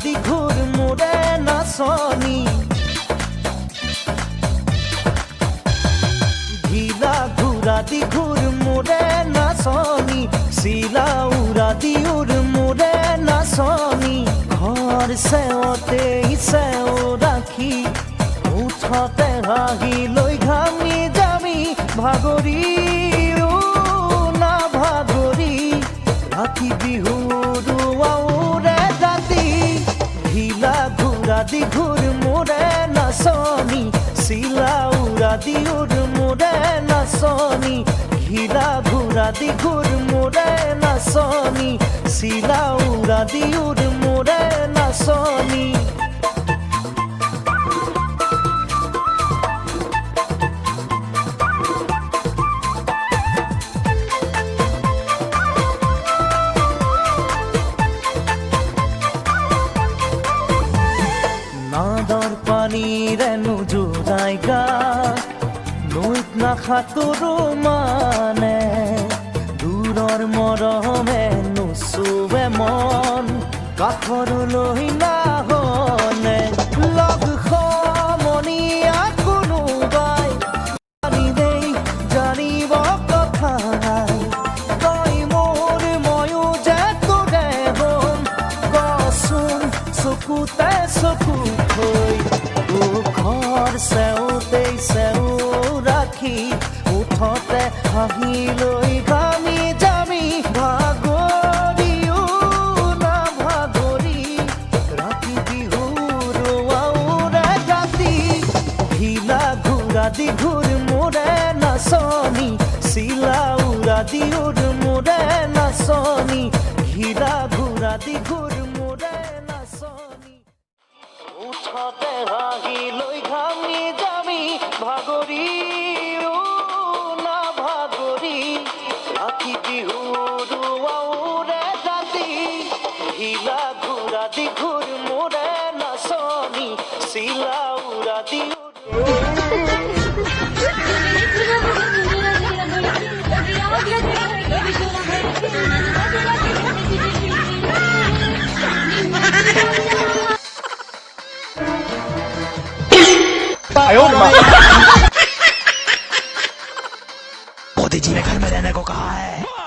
দি ঘূৰ মোৰে নাচনী ঢিলা ঘূৰা দি ঘূৰ মোৰে নাচনী চিলা উৰা দি উৰ মোৰে নাচনী ঘৰ চেৱতে চেও ৰাখি উঠতে হাঁহি লৈ ঘামি যামি ভাগৰি না ভাগৰি ৰাতি বিহুৰ আউৰে ৰাতি ঢিলা ঘূৰা দি ঘূৰ মোৰে নাচনী চিলা উৰা দি উৰ মোৰে নাচনী ঢিলা ঘূৰা দি ঘূৰ মোৰে নাচনী চিলা উৰা দি উৰ মোৰে নাচনী নাদৰ পানীৰে নুজুৰাই গা নৈত নাসাঁতোৰো মানে দূৰৰ মৰমে নুচুৱে মন কাষৰলৈ নাহনে লগ সমনীয়া কোনোবাই জানিলেই জানিব কথাই তই মোৰ ময়ো যে তোৰে হম কচোন চকুতে চকু থৈ ঘৰ চেওঁতেই চেও ৰাখি উঠতে হাঁহি লৈ ঘামি যামি ভাগৰিও না ভাগৰি ৰাতি বিহুৰ আউৰে ৰাতি ঢিলা ঘূৰা দি ঘূৰ মোৰে নাচনী চিলা উৰা দি উৰ মোৰে নাচনী ঢিলা ঘূৰা দি ঘূৰ মোৰে নাচনী উঠতে হাঁহি লৈ ঘামি যামি ভাগৰি না ভাগৰি ৰাতি বিহুৰ আউৰে ৰাতি ঢিলা ঘূৰা দি ঘূৰ মোৰে নাচনী চিলা উৰা দি मोदी जी ने घर में रहने को कहा है।